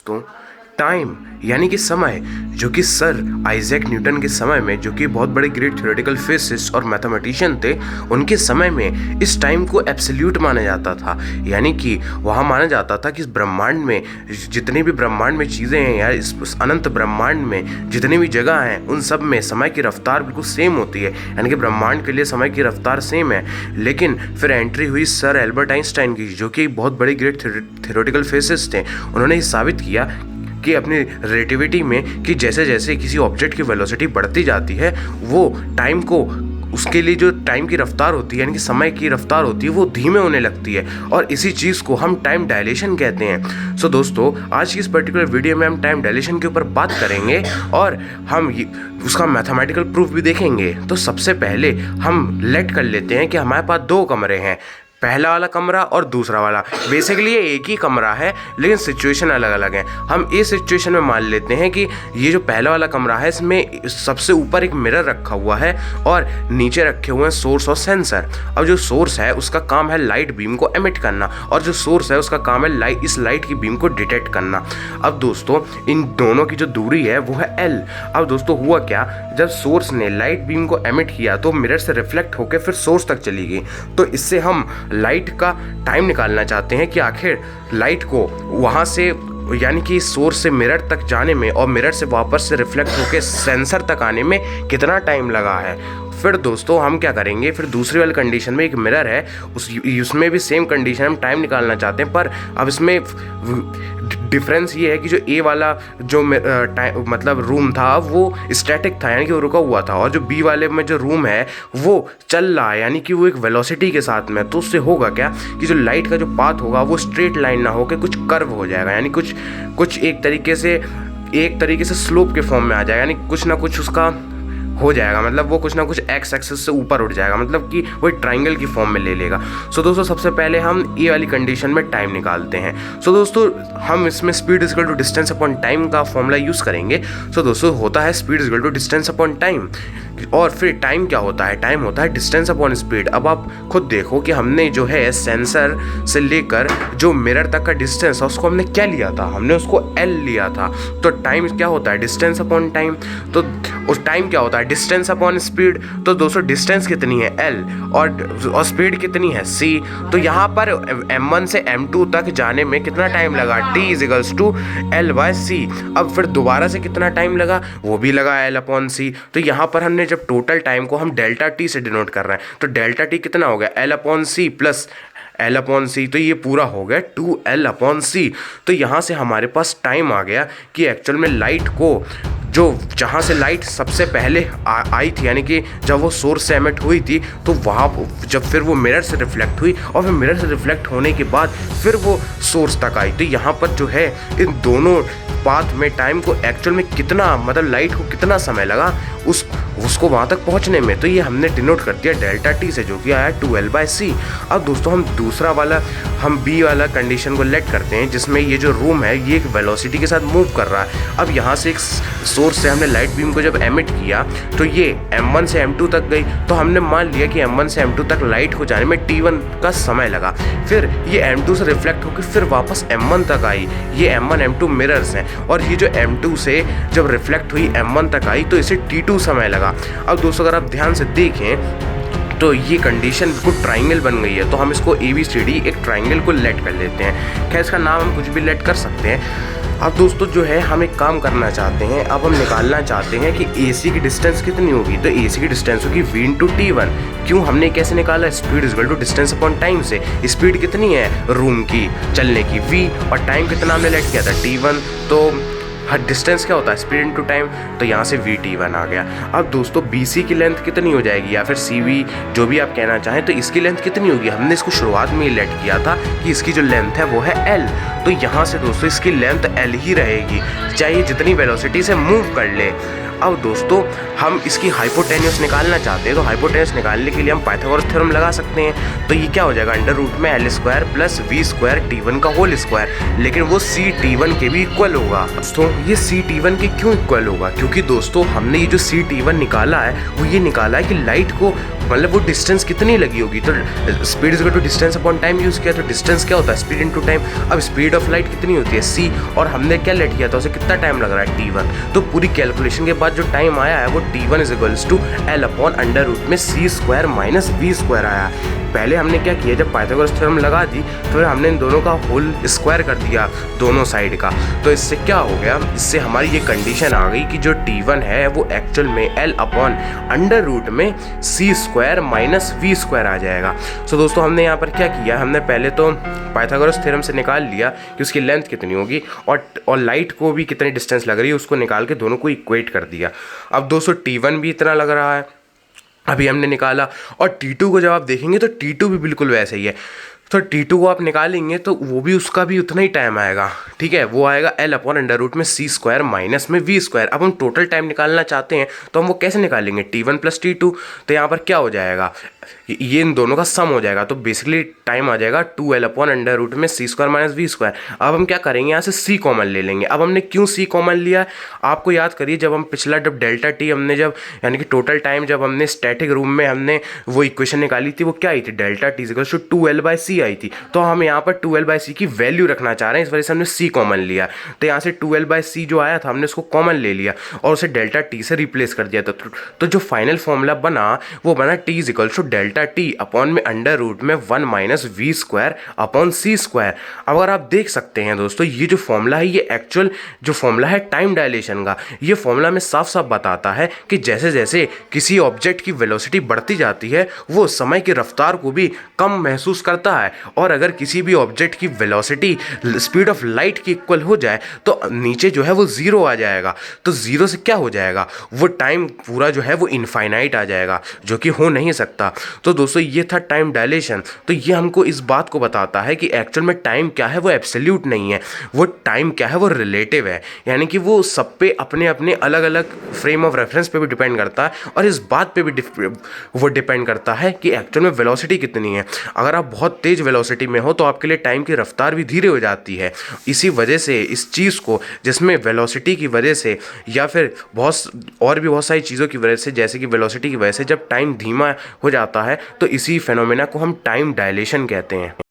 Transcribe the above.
तो टाइम यानी कि समय, जो कि सर आइजैक न्यूटन के समय में, जो कि बहुत बड़े ग्रेट थ्योरेटिकल फिजिसिस्ट और मैथमेटिशियन थे, उनके समय में इस टाइम को एब्सोल्यूट माना जाता था। यानी कि वहाँ माना जाता था कि इस ब्रह्मांड में जितनी भी ब्रह्मांड में चीज़ें हैं या इस अनंत ब्रह्मांड में जितनी भी जगह हैं, उन सब में समय की रफ्तार बिल्कुल सेम होती है। यानी कि ब्रह्मांड के लिए समय की रफ्तार सेम है। लेकिन फिर एंट्री हुई सर एल्बर्ट आइंस्टाइन की, जो कि बहुत बड़े ग्रेट थ्योरेटिकल फिजिसिस्ट थे। उन्होंने ये साबित किया कि अपनी रिलेटिविटी में कि जैसे जैसे किसी ऑब्जेक्ट की वेलोसिटी बढ़ती जाती है, वो टाइम को, उसके लिए जो टाइम की रफ्तार होती है यानी कि समय की रफ्तार होती है, वो धीमे होने लगती है। और इसी चीज़ को हम टाइम डायलेशन कहते हैं। सो दोस्तों, आज की इस पर्टिकुलर वीडियो में हम टाइम डायलेशन के ऊपर बात करेंगे और हम उसका मैथमेटिकल प्रूफ भी देखेंगे। तो सबसे पहले हम लेट कर लेते हैं कि हमारे पास दो कमरे हैं, पहला वाला कमरा और दूसरा वाला। बेसिकली ये एक ही कमरा है, लेकिन सिचुएशन अलग अलग है। हम इस सिचुएशन में मान लेते हैं कि ये जो पहला वाला कमरा है, इसमें सबसे ऊपर एक मिरर रखा हुआ है और नीचे रखे हुए हैं सोर्स और सेंसर। अब जो सोर्स है उसका काम है लाइट बीम को एमिट करना, और जो सोर्स है उसका काम है इस लाइट की बीम को डिटेक्ट करना। अब दोस्तों, इन दोनों की जो दूरी है वो है L। अब दोस्तों हुआ क्या, जब सोर्स ने लाइट बीम को एमिट किया तो मिरर से रिफ्लेक्ट होकर फिर सोर्स तक चली गई। तो इससे हम लाइट का टाइम निकालना चाहते हैं कि आखिर लाइट को वहाँ से, यानी कि सोर्स से मिरर तक जाने में और मिरर से वापस से रिफ्लेक्ट होकर सेंसर तक आने में कितना टाइम लगा है। फिर दोस्तों हम क्या करेंगे, फिर दूसरी वाली कंडीशन में एक मिरर है, उसमें भी सेम कंडीशन, हम टाइम निकालना चाहते हैं। पर अब इसमें डिफरेंस ये है कि जो ए वाला जो मतलब रूम था वो स्टैटिक था, यानी कि वो रुका हुआ था, और जो बी वाले में जो रूम है वो चल रहा है, यानी कि वो एक वेलोसिटी के साथ में। तो उससे होगा क्या कि जो लाइट का जो पाथ होगा वो स्ट्रेट लाइन ना होकर कुछ कर्व हो जाएगा, यानी कुछ एक तरीके से स्लोप के फॉर्म में आ जाएगा, यानी कुछ ना कुछ उसका हो जाएगा, मतलब वो कुछ ना कुछ एक्स एक्सिस से ऊपर उठ जाएगा, मतलब कि वो ट्राइंगल की फॉर्म में ले लेगा। सो दोस्तों, सबसे पहले हम ये वाली कंडीशन में टाइम निकालते हैं। सो दोस्तों, हम इसमें speed is equal to distance upon time का फॉर्मूला यूज़ करेंगे। सो दोस्तों, होता है speed is equal to distance upon time, और फिर टाइम क्या होता है, टाइम होता है डिस्टेंस अपॉन स्पीड। अब आप खुद देखो कि हमने जो है सेंसर से लेकर जो मिरर तक का डिस्टेंस है उसको हमने क्या लिया था, हमने उसको L लिया था। तो टाइम क्या होता है, डिस्टेंस अपॉन टाइम। तो उस टाइम क्या होता है, डिस्टेंस अपॉन स्पीड। तो दोस्तों, डिस्टेंस कितनी है L और स्पीड कितनी है C। तो यहाँ पर M1 से M2 तक जाने में कितना टाइम लगा, T इज टू L/C। अब फिर दोबारा से कितना टाइम लगा, वो भी लगा L/C। तो यहाँ पर हमने जब टोटल टाइम को हम डेल्टा टी से डिनोट कर रहे हैं, तो डेल्टा टी कितना हो गया, L/C प्लस L/C। तो ये पूरा हो गया 2L/C। तो यहाँ से हमारे पास टाइम आ गया कि एक्चुअल में लाइट को, जो जहाँ से लाइट सबसे पहले आई थी, यानी कि जब वो सोर्स से एमिट हुई थी, तो वहाँ जब फिर वो मिरर से रिफ्लेक्ट हुई और फिर मिरर से रिफ्लेक्ट होने के बाद फिर वो सोर्स तक आई। तो यहाँ पर जो है इन दोनों पाथ में टाइम को एक्चुअल में कितना, मतलब लाइट को कितना समय लगा उसको वहाँ तक पहुँचने में, तो ये हमने डिनोट कर दिया डेल्टा टी से, जो कि आया 2L/C। अब दोस्तों, हम दूसरा वाला, हम बी वाला कंडीशन को लेट करते हैं, जिसमें ये जो रूम है ये एक वेलोसिटी के साथ मूव कर रहा है। अब यहाँ से एक सोर्स से हमने लाइट बीम को जब एमिट किया तो ये M1 से M2 तक गई। तो हमने मान लिया कि M1 से M2 तक लाइट को जाने में T1 का समय लगा। फिर ये M2 से रिफ्लेक्ट होकर फिर वापस M1 तक आई। ये M1 M2 मिरर्स हैं, और ये जो M2 से जब रिफ्लेक्ट हुई M1 तक आई तो इसे T2 समय लगा। अब दोस्तों, अगर आप ध्यान से देखें तो ये कंडीशन बिल्कुल ट्राइंगल बन गई है। तो हम इसको ABCD एक ट्राइंगल को लेट कर लेते हैं। खैर, इसका नाम हम कुछ भी लेट कर सकते हैं। अब दोस्तों, जो है हम एक काम करना चाहते हैं, अब हम निकालना चाहते हैं कि AC की डिस्टेंस कितनी होगी। तो AC की डिस्टेंस होगी V × T1। क्यों, हमने कैसे निकाला, speed is equal to distance upon time से। स्पीड कितनी है रूम की चलने की, V, और टाइम कितना हमने लेट किया था, T1। तो हर डिस्टेंस क्या होता है, स्पीड इनटू टाइम। तो यहाँ से VT1 आ गया। अब दोस्तों, BC की लेंथ कितनी हो जाएगी, या फिर CV, जो भी आप कहना चाहें, तो इसकी लेंथ कितनी होगी। हमने इसको शुरुआत में ही लेट किया था कि इसकी जो लेंथ है वो है L। तो यहाँ से दोस्तों इसकी लेंथ L ही रहेगी, चाहे जितनी वेलोसिटी से मूव कर ले। अब दोस्तों, हम इसकी हाइपोटेन्यूस निकालना चाहते हैं। तो हाइपोटेन्यूस निकालने के लिए हम पाइथागोरस थ्योरम लगा सकते हैं। तो ये क्या हो जाएगा, अंडर रूट में L² प्लस V² T1 का होल स्क्वायर। लेकिन वो CT1 के भी इक्वल होगा। दोस्तों, ये CT1 के क्यों इक्वल होगा, क्योंकि दोस्तों हमने ये जो CT1 निकाला है वो ये निकाला है कि लाइट को मतलब वो डिस्टेंस कितनी लगी होगी, तो speed is equal to distance upon time use किया, तो डिस्टेंस क्या होता है, स्पीड इनटू टाइम। अब स्पीड ऑफ लाइट कितनी होती है c, और हमने क्या लेट किया था, उसे कितना टाइम लग रहा है t1। तो पूरी कैलकुलेशन के बाद जो टाइम आया है वो t1 is equals to l upon under root में c square minus v square आया। पहले हमने क्या किया, जब पाइथागोरस थ्योरम लगा दी तो फिर हमने इन दोनों का होल स्क्वायर कर दिया दोनों साइड का। तो इससे क्या हो गया, इससे हमारी ये कंडीशन आ गई कि जो t1 है वो एक्चुअल में l अपॉन अंडर रूट में c square minus v square आ जाएगा। सो दोस्तों हमने यहाँ पर क्या किया, हमने पहले तो पाइथागोरस थ्योरम से निकाल लिया कि उसकी लेंथ कितनी होगी और लाइट को भी कितनी डिस्टेंस लग रही है उसको निकाल के दोनों को इक्वेट कर दिया। अब दोस्तों t1 भी इतना लग रहा है अभी हमने निकाला, और t2 को जब आप देखेंगे तो t2 भी बिल्कुल वैसे ही है। तो t2 को आप निकालेंगे तो वो भी उसका भी उतना ही टाइम आएगा, ठीक है, वो आएगा l अपॉन अंडर रूट में c स्क्वायर माइनस में v स्क्वायर। अब हम टोटल टाइम निकालना चाहते हैं तो हम वो कैसे निकालेंगे, t1 प्लस t2। तो यहाँ पर क्या हो जाएगा, ये इन दोनों का सम हो जाएगा, तो बेसिकली टाइम आ जाएगा 2l अपॉन अंडर रूट में c square minus v square. अब हम क्या करेंगे, यहाँ से c कॉमन ले लेंगे। अब हमने क्यों c कॉमन लिया, आपको याद करिए जब हम पिछला जब डेल्टा t हमने जब यानी कि टोटल टाइम जब हमने स्टैटिक रूम में हमने वो इक्वेशन निकाली थी, वो क्या आई थी, delta t equals to 2l/c आई थी। तो हम यहाँ पर 2l/c की वैल्यू रखना चाह रहे हैं, इस वजह से हमने c कॉमन लिया। तो यहाँ से 2l/c जो आया था हमने उसको कॉमन ले लिया और उसे डेल्टा t से रिप्लेस कर दिया था। तो जो फाइनल फॉर्मूला बना वो बना t equals to delta t upon में अंडर रूट में 1 minus v square upon c square. अब अगर आप देख सकते हैं दोस्तों, ये जो फॉर्मूला है ये एक्चुअल जो फॉर्मूला है टाइम डायलेशन का, ये फॉर्मूला में साफ साफ बताता है कि जैसे जैसे किसी ऑब्जेक्ट की वेलोसिटी बढ़ती जाती है वो समय की रफ्तार को भी कम महसूस करता है, और अगर किसी भी ऑब्जेक्ट की वेलोसिटी स्पीड ऑफ लाइट की इक्वल हो जाए तो नीचे जो है वो जीरो आ जाएगा। तो जीरो से क्या हो जाएगा, वो टाइम पूरा जो है वो इनफाइनाइट आ जाएगा, जो कि हो नहीं सकता। तो दोस्तों ये था टाइम डायलेशन। तो ये हमको इस बात को बताता है कि एक्चुअल में टाइम क्या है वो एब्सोल्यूट नहीं है, वो टाइम क्या है वो रिलेटिव है, यानी कि वो सब पे अपने अपने अलग अलग फ्रेम ऑफ रेफरेंस पे भी डिपेंड करता है, और इस बात पे भी वो डिपेंड करता है कि एक्चुअल में वेलोसिटी कितनी है। अगर आप बहुत तेज वेलोसिटी में हो तो आपके लिए टाइम की रफ्तार भी धीरे हो जाती है। इसी वजह से इस चीज़ को, जिसमें वेलोसिटी की वजह से या फिर और भी बहुत सारी चीज़ों की वजह से, जैसे कि वेलोसिटी की वजह से जब टाइम धीमा हो जाता है तो इसी फेनोमेना को हम टाइम डायलेशन कहते हैं।